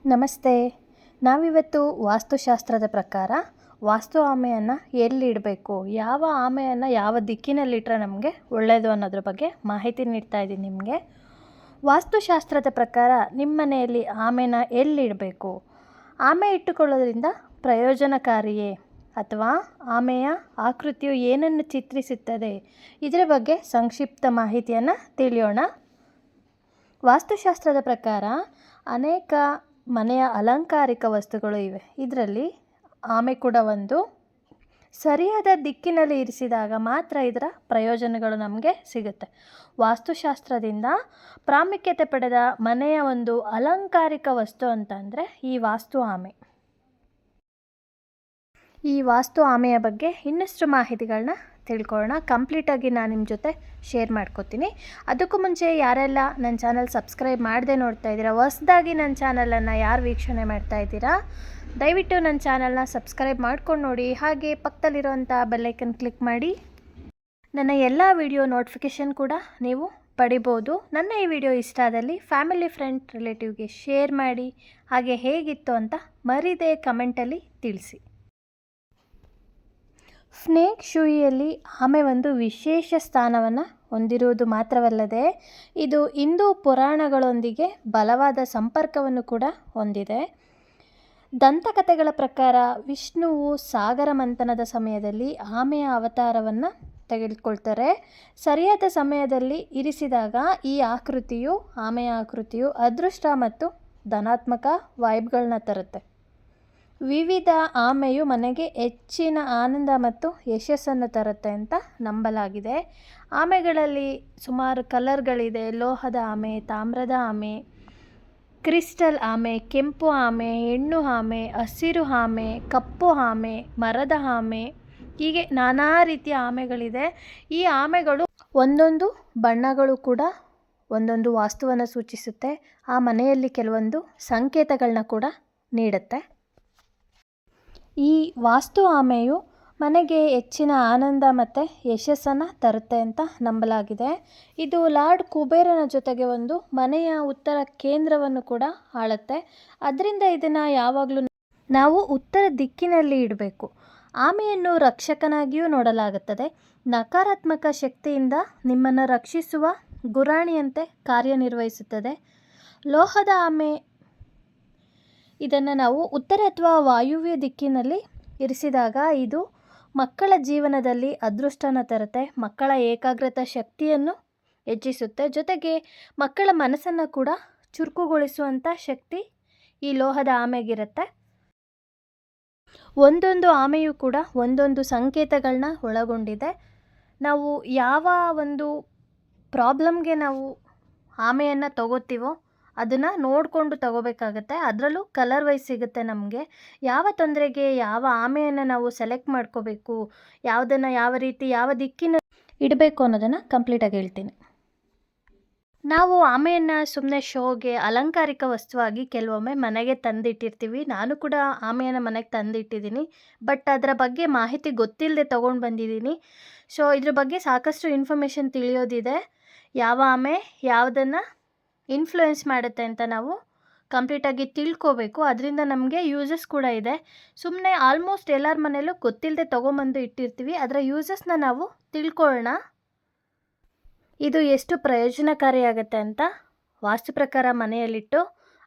ನಮಸ್ತೆ. ನಾವಿವತ್ತು ವಾಸ್ತುಶಾಸ್ತ್ರದ ಪ್ರಕಾರ ವಾಸ್ತು ಆಮೆಯನ್ನು ಎಲ್ಲಿ ಇಡಬೇಕು, ಯಾವ ಆಮೆಯನ್ನು ಯಾವ ದಿಕ್ಕಿನಲ್ಲಿಟ್ಟರೆ ನಮಗೆ ಒಳ್ಳೆಯದು ಅನ್ನೋದ್ರ ಬಗ್ಗೆ ಮಾಹಿತಿ ನೀಡ್ತಾ ಇದ್ದೀನಿ ನಿಮಗೆ. ವಾಸ್ತುಶಾಸ್ತ್ರದ ಪ್ರಕಾರ ನಿಮ್ಮ ಮನೆಯಲ್ಲಿ ಆಮೆನ ಎಲ್ಲಿಡಬೇಕು, ಆಮೆ ಇಟ್ಟುಕೊಳ್ಳೋದ್ರಿಂದ ಪ್ರಯೋಜನಕಾರಿಯೇ ಅಥವಾ ಆಮೆಯ ಆಕೃತಿಯು ಏನನ್ನು ಚಿತ್ರಿಸುತ್ತದೆ, ಇದರ ಬಗ್ಗೆ ಸಂಕ್ಷಿಪ್ತ ಮಾಹಿತಿಯನ್ನು ತಿಳಿಯೋಣ. ವಾಸ್ತುಶಾಸ್ತ್ರದ ಪ್ರಕಾರ ಅನೇಕ ಮನೆಯ ಅಲಂಕಾರಿಕ ವಸ್ತುಗಳು ಇವೆ. ಇದರಲ್ಲಿ ಆಮೆ ಕೂಡ ಒಂದು. ಸರಿಯಾದ ದಿಕ್ಕಿನಲ್ಲಿ ಇರಿಸಿದಾಗ ಮಾತ್ರ ಇದರ ಪ್ರಯೋಜನಗಳು ನಮಗೆ ಸಿಗುತ್ತೆ. ವಾಸ್ತುಶಾಸ್ತ್ರದಿಂದ ಪ್ರಾಮುಖ್ಯತೆ ಪಡೆದ ಮನೆಯ ಒಂದು ಅಲಂಕಾರಿಕ ವಸ್ತು ಅಂತಂದರೆ ಈ ವಾಸ್ತು ಆಮೆ. ಈ ವಾಸ್ತು ಆಮೆಯ ಬಗ್ಗೆ ಇನ್ನಷ್ಟು ಮಾಹಿತಿಗಳನ್ನ ತಿಳ್ಕೊಳ್ಳೋಣ. ಕಂಪ್ಲೀಟಾಗಿ ನಾನು ನಿಮ್ಮ ಜೊತೆ ಶೇರ್ ಮಾಡ್ಕೋತೀನಿ. ಅದಕ್ಕೂ ಮುಂಚೆ ಯಾರೆಲ್ಲ ನನ್ನ ಚಾನಲ್ ಸಬ್ಸ್ಕ್ರೈಬ್ ಮಾಡದೆ ನೋಡ್ತಾ ಇದ್ದೀರಾ, ಹೊಸದಾಗಿ ನನ್ನ ಚಾನಲನ್ನು ಯಾರು ವೀಕ್ಷಣೆ ಮಾಡ್ತಾ ಇದ್ದೀರಾ, ದಯವಿಟ್ಟು ನನ್ನ ಚಾನಲ್ನ ಸಬ್ಸ್ಕ್ರೈಬ್ ಮಾಡ್ಕೊಂಡು ನೋಡಿ. ಹಾಗೆ ಪಕ್ಕದಲ್ಲಿರೋಂಥ ಬೆಲ್ಲೈಕನ್ ಕ್ಲಿಕ್ ಮಾಡಿ ನನ್ನ ಎಲ್ಲ ವಿಡಿಯೋ ನೋಟಿಫಿಕೇಷನ್ ಕೂಡ ನೀವು ಪಡಿಬೋದು. ನನ್ನ ಈ ವಿಡಿಯೋ ಇಷ್ಟ ಆದಲ್ಲಿ ಫ್ಯಾಮಿಲಿ, ಫ್ರೆಂಡ್, ರಿಲೇಟಿವ್ಗೆ ಶೇರ್ ಮಾಡಿ. ಹಾಗೆ ಹೇಗಿತ್ತು ಅಂತ ಮರಿದೇ ಕಮೆಂಟಲ್ಲಿ ತಿಳಿಸಿ. ಫೆಂಗ್ ಶೂಯಿಯಲ್ಲಿ ಆಮೆ ಒಂದು ವಿಶೇಷ ಸ್ಥಾನವನ್ನು ಹೊಂದಿರುವುದು ಮಾತ್ರವಲ್ಲದೆ ಇದು ಹಿಂದೂ ಪುರಾಣಗಳೊಂದಿಗೆ ಬಲವಾದ ಸಂಪರ್ಕವನ್ನು ಕೂಡ ಹೊಂದಿದೆ. ದಂತಕಥೆಗಳ ಪ್ರಕಾರ ವಿಷ್ಣುವು ಸಾಗರ ಮಂಥನದ ಸಮಯದಲ್ಲಿ ಆಮೆಯ ಅವತಾರವನ್ನು ತೆಗೆದುಕೊಳ್ತಾರೆ. ಸರಿಯಾದ ಸಮಯದಲ್ಲಿ ಇರಿಸಿದಾಗ ಈ ಆಮೆಯ ಆಕೃತಿಯು ಅದೃಷ್ಟ ಮತ್ತು ಧನಾತ್ಮಕ ವೈಬ್ಗಳನ್ನ ತರುತ್ತೆ. ವಿವಿಧ ಆಮೆಯು ಮನೆಗೆ ಹೆಚ್ಚಿನ ಆನಂದ ಮತ್ತು ಯಶಸ್ಸನ್ನು ತರುತ್ತೆ ಅಂತ ನಂಬಲಾಗಿದೆ. ಆಮೆಗಳಲ್ಲಿ ಸುಮಾರು ಕಲರ್ಗಳಿದೆ. ಲೋಹದ ಆಮೆ, ತಾಮ್ರದ ಆಮೆ, ಕ್ರಿಸ್ಟಲ್ ಆಮೆ, ಕೆಂಪು ಆಮೆ, ಹೆಣ್ಣು ಆಮೆ, ಹಸಿರು ಆಮೆ, ಕಪ್ಪು ಆಮೆ, ಮರದ ಆಮೆ, ಹೀಗೆ ನಾನಾ ರೀತಿಯ ಆಮೆಗಳಿದೆ. ಈ ಆಮೆಗಳು ಒಂದೊಂದು ಬಣ್ಣಗಳು ಕೂಡ ಒಂದೊಂದು ವಾಸ್ತುವನ್ನು ಸೂಚಿಸುತ್ತೆ. ಆ ಮನೆಯಲ್ಲಿ ಕೆಲವೊಂದು ಸಂಕೇತಗಳನ್ನ ಕೂಡ ನೀಡುತ್ತೆ. ಈ ವಾಸ್ತು ಆಮೆಯು ಮನೆಗೆ ಹೆಚ್ಚಿನ ಆನಂದ ಮತ್ತು ಯಶಸ್ಸನ್ನು ತರುತ್ತೆ ಅಂತ ನಂಬಲಾಗಿದೆ. ಇದು ಲಾರ್ಡ್ ಕುಬೇರನ ಜೊತೆಗೆ ಒಂದು ಮನೆಯ ಉತ್ತರ ಕೇಂದ್ರವನ್ನು ಕೂಡ ಆಳುತ್ತೆ. ಅದರಿಂದ ಇದನ್ನು ಯಾವಾಗಲೂ ನಾವು ಉತ್ತರ ದಿಕ್ಕಿನಲ್ಲಿ ಇಡಬೇಕು. ಆಮೆಯನ್ನು ರಕ್ಷಕನಾಗಿಯೂ ನೋಡಲಾಗುತ್ತದೆ. ನಕಾರಾತ್ಮಕ ಶಕ್ತಿಯಿಂದ ನಿಮ್ಮನ್ನು ರಕ್ಷಿಸುವ ಗುರಾಣಿಯಂತೆ ಕಾರ್ಯನಿರ್ವಹಿಸುತ್ತದೆ. ಲೋಹದ ಆಮೆ ಇದನ್ನು ನಾವು ಉತ್ತರ ಅಥವಾ ವಾಯುವ್ಯ ದಿಕ್ಕಿನಲ್ಲಿ ಇರಿಸಿದಾಗ ಇದು ಮಕ್ಕಳ ಜೀವನದಲ್ಲಿ ಅದೃಷ್ಟನ ತರುತ್ತೆ. ಮಕ್ಕಳ ಏಕಾಗ್ರತಾ ಶಕ್ತಿಯನ್ನು ಹೆಚ್ಚಿಸುತ್ತೆ. ಜೊತೆಗೆ ಮಕ್ಕಳ ಮನಸ್ಸನ್ನು ಕೂಡ ಚುರುಕುಗೊಳಿಸುವಂಥ ಶಕ್ತಿ ಈ ಲೋಹದ ಆಮೆಗಿರುತ್ತೆ. ಒಂದೊಂದು ಆಮೆಯು ಕೂಡ ಒಂದೊಂದು ಸಂಕೇತಗಳನ್ನ ಒಳಗೊಂಡಿದೆ. ನಾವು ಯಾವ ಒಂದು ಪ್ರಾಬ್ಲಮ್ಗೆ ನಾವು ಆಮೆಯನ್ನು ತಗೋತೀವೋ ಅದನ್ನು ನೋಡಿಕೊಂಡು ತಗೋಬೇಕಾಗತ್ತೆ. ಅದರಲ್ಲೂ ಕಲರ್ ವೈಸ್ ಸಿಗುತ್ತೆ ನಮಗೆ. ಯಾವ ತೊಂದರೆಗೆ ಯಾವ ಆಮೆಯನ್ನು ನಾವು ಸೆಲೆಕ್ಟ್ ಮಾಡ್ಕೋಬೇಕು, ಯಾವುದನ್ನು ಯಾವ ರೀತಿ ಯಾವ ದಿಕ್ಕಿನ ಇಡಬೇಕು ಅನ್ನೋದನ್ನು ಕಂಪ್ಲೀಟಾಗಿ ಹೇಳ್ತೀನಿ. ನಾವು ಆಮೆಯನ್ನು ಸುಮ್ಮನೆ ಶೋಗೆ ಅಲಂಕಾರಿಕ ವಸ್ತುವಾಗಿ ಕೆಲವೊಮ್ಮೆ ಮನೆಗೆ ತಂದಿಟ್ಟಿರ್ತೀವಿ. ನಾನು ಕೂಡ ಆಮೆಯನ್ನು ಮನೆಗೆ ತಂದಿಟ್ಟಿದ್ದೀನಿ. ಬಟ್ ಅದರ ಬಗ್ಗೆ ಮಾಹಿತಿ ಗೊತ್ತಿಲ್ಲದೆ ತೊಗೊಂಡು ಬಂದಿದ್ದೀನಿ. ಸೊ ಇದ್ರ ಬಗ್ಗೆ ಸಾಕಷ್ಟು ಇನ್ಫಾರ್ಮೇಷನ್ ತಿಳಿಯೋದಿದೆ. ಯಾವ ಆಮೆ ಯಾವುದನ್ನು ಇನ್ಫ್ಲೂಯೆನ್ಸ್ ಮಾಡುತ್ತೆ ಅಂತ ನಾವು ಕಂಪ್ಲೀಟಾಗಿ ತಿಳ್ಕೋಬೇಕು. ಅದರಿಂದ ನಮಗೆ ಯೂಸಸ್ ಕೂಡ ಇದೆ. ಸುಮ್ಮನೆ ಆಲ್ಮೋಸ್ಟ್ ಎಲ್ಲರ ಮನೆಯಲ್ಲೂ ಗೊತ್ತಿಲ್ಲದೆ ತೊಗೊಂಬಂದು ಇಟ್ಟಿರ್ತೀವಿ. ಅದರ ಯೂಸಸ್ನ ನಾವು ತಿಳ್ಕೊಳ್ಳೋಣ. ಇದು ಎಷ್ಟು ಪ್ರಯೋಜನಕಾರಿಯಾಗುತ್ತೆ ಅಂತ ವಾಸ್ತು ಪ್ರಕಾರ ಮನೆಯಲ್ಲಿಟ್ಟು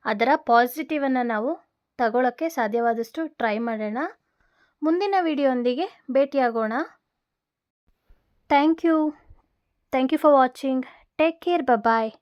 ಅದರ ಪಾಸಿಟಿವನ್ನು ನಾವು ತಗೊಳ್ಳೋಕ್ಕೆ ಸಾಧ್ಯವಾದಷ್ಟು ಟ್ರೈ ಮಾಡೋಣ. ಮುಂದಿನ ವಿಡಿಯೋಂದಿಗೆ ಭೇಟಿಯಾಗೋಣ. Thank you for watching. Take care. Bye.